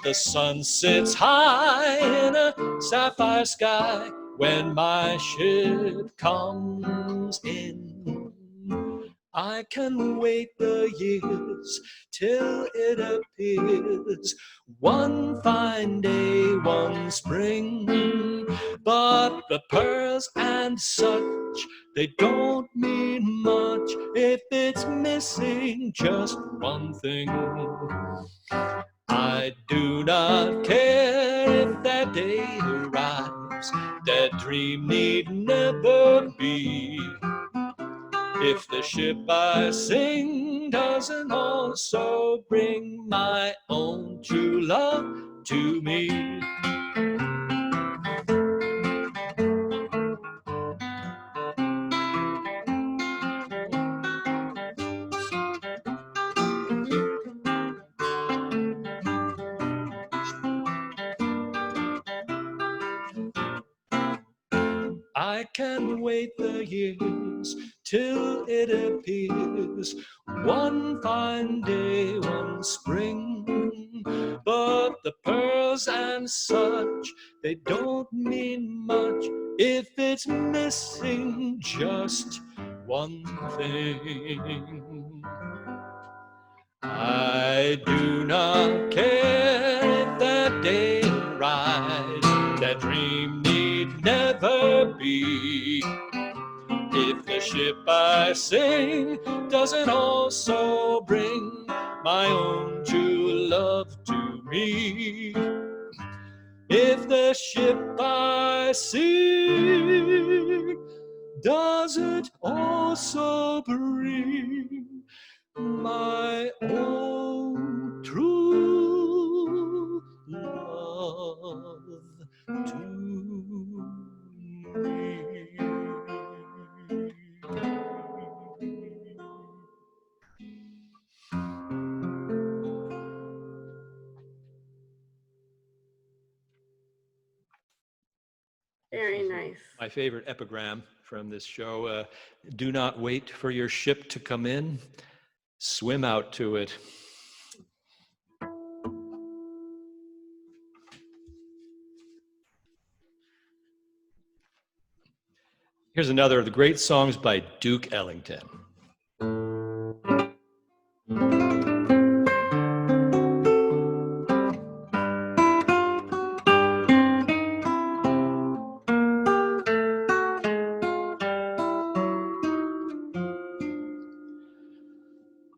The sun sits high in a sapphire sky when my ship comes in. I can wait the years till it appears one fine day, one spring. But the pearls and such, they don't mean much if it's missing just one thing. I do not care if that day arrives, that dream need never be. If the ship I sing doesn't also bring my own true love to me. I can wait the years till it appears one fine day, one spring. But the pearls and such, they don't mean much if it's missing just one thing. I do not care if that day arrives, that dream need never be. If the ship I sing doesn't also bring my own true love to me. If the ship I sing doesn't also bring my own true love to Very nice. My favorite epigram from this show, do not wait for your ship to come in, swim out to it. Here's another of the great songs by Duke Ellington.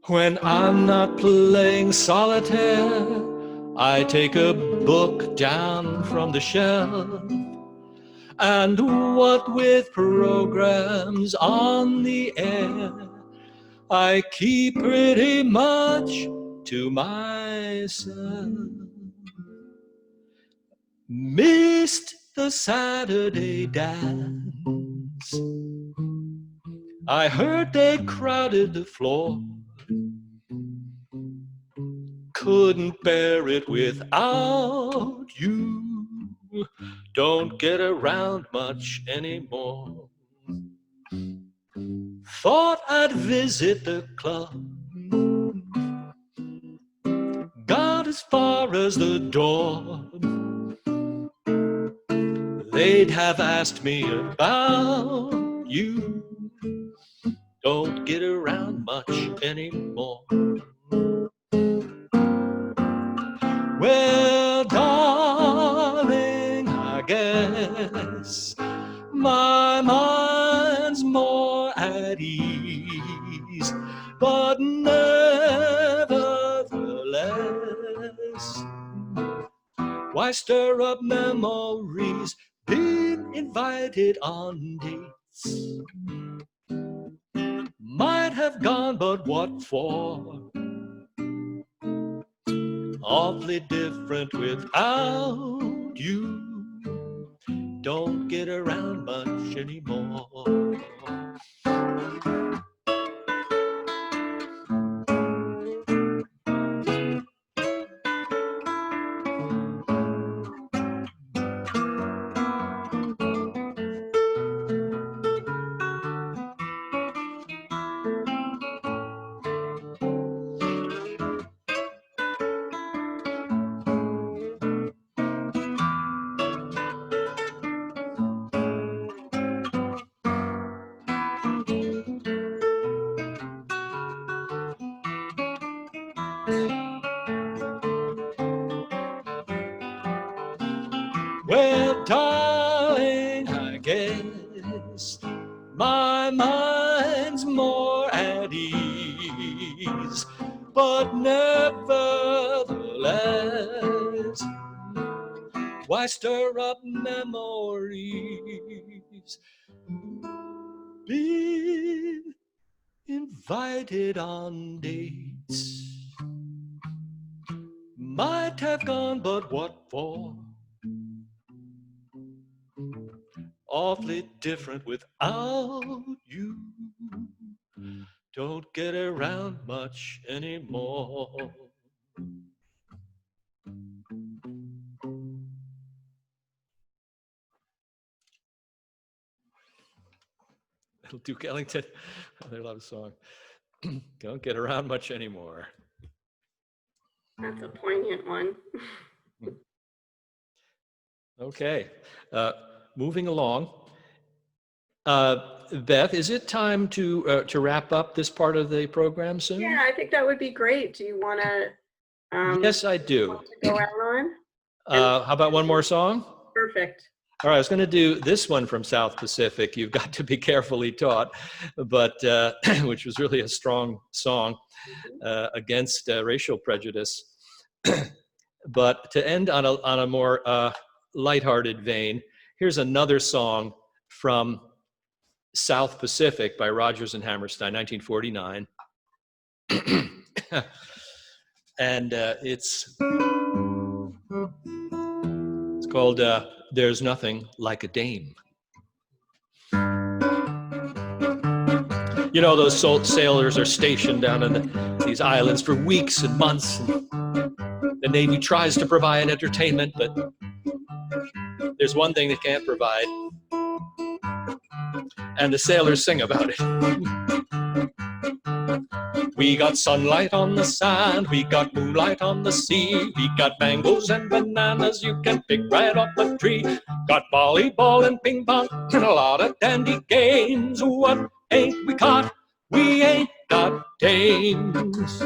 When I'm not playing solitaire, I take a book down from the shelf, and what with programs on the air, I keep pretty much to myself. Missed the Saturday dance, I heard they crowded the floor. Couldn't bear it without you. Don't get around much anymore. Thought I'd visit the club. Got as far as the door. They'd have asked me about you. Don't get around much anymore. Well, darling, I guess my mind's more at ease, but nevertheless, why stir up memories? Been invited on dates, might have gone, but what for? Awfully different without you. Don't get around much anymore. Well, darling, I guess my mind's more at ease, but nevertheless, why stir up memories? Been invited on dates, might have gone, but what for? Awfully different without you. Don't get around much anymore. Little Duke Ellington, I love a song. Don't get around much anymore. That's a poignant one. Okay, moving along. Beth, is it time to wrap up this part of the program soon? Yeah, I think that would be great. Do you want to? Yes, I do. Go out on? How about one more song? Perfect. All right, I was going to do this one from South Pacific, You've Got to Be Carefully Taught, but which was really a strong song against racial prejudice. But to end on a more lighthearted vein, here's another song from South Pacific by Rodgers and Hammerstein, 1949. And it's called There's Nothing Like a Dame. You know, those sailors are stationed down in these islands for weeks and months. And the Navy tries to provide entertainment, but there's one thing they can't provide. And the sailors sing about it. We got sunlight on the sand, we got moonlight on the sea, we got mangoes and bananas you can pick right off the tree. Got volleyball and ping pong and a lot of dandy games. What ain't we caught? We ain't got dames.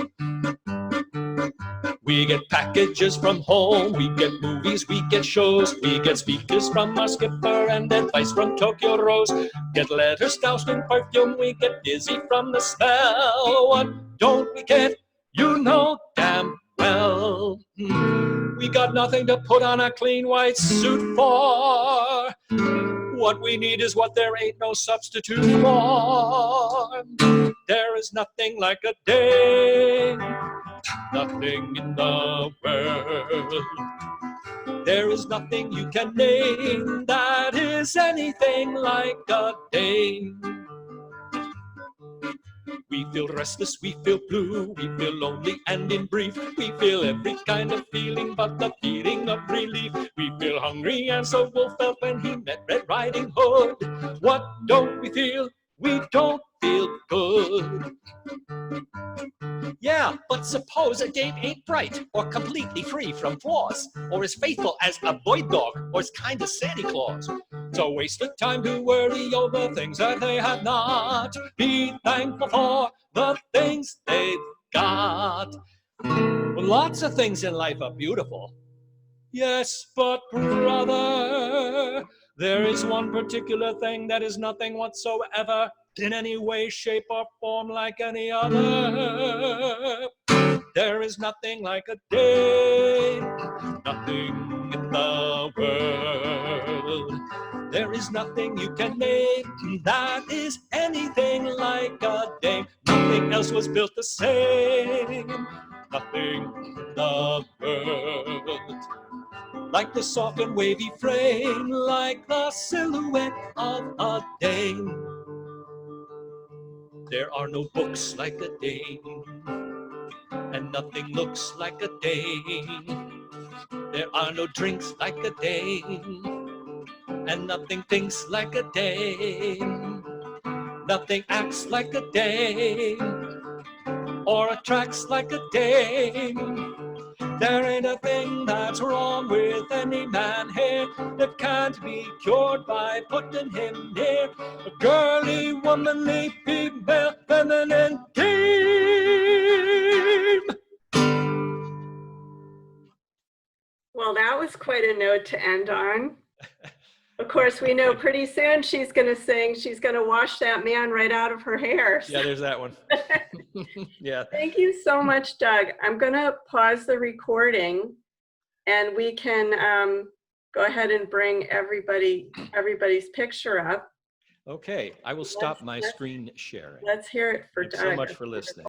We get packages from home, we get movies, we get shows, we get speeches from our skipper and advice from Tokyo Rose. Get letters doused in perfume, we get dizzy from the smell. What don't we get? You know damn well. We got nothing to put on a clean white suit for. What we need is what there ain't no substitute for. There is nothing like a dame, nothing in the world. There is nothing you can name that is anything like a dame. We feel restless, we feel blue, we feel lonely, and in brief, we feel every kind of feeling but the feeling of relief. We feel hungry, and so Wolf felt when he met Red Riding Hood. What don't we feel? We don't feel good. Yeah, but suppose a dame ain't bright, or completely free from flaws, or as faithful as a boy dog, or as kind as Santa Claus. It's a waste of time to worry over things that they have not. Be thankful for the things they've got. Well, lots of things in life are beautiful. Yes, but brother, there is one particular thing that is nothing whatsoever in any way, shape, or form like any other. There is nothing like a dame, nothing in the world. There is nothing you can name that is anything like a dame. Nothing else was built the same, nothing in the world. Like the soft and wavy frame, like the silhouette of a dame. There are no books like a dame, and nothing looks like a dame. There are no drinks like a dame, and nothing thinks like a dame. Nothing acts like a dame, or attracts like a dame. There ain't a thing that's wrong with any man here that can't be cured by putting him near a girly, womanly, female, feminine dame. Well, that was quite a note to end on. Of course, we know pretty soon she's going to sing, she's going to wash that man right out of her hair. Yeah, there's that one. Yeah. Thank you so much, Doug. I'm going to pause the recording and we can go ahead and bring everybody's picture up. Okay, I will stop my screen sharing. Let's hear it for Thanks Doug. so much for listening.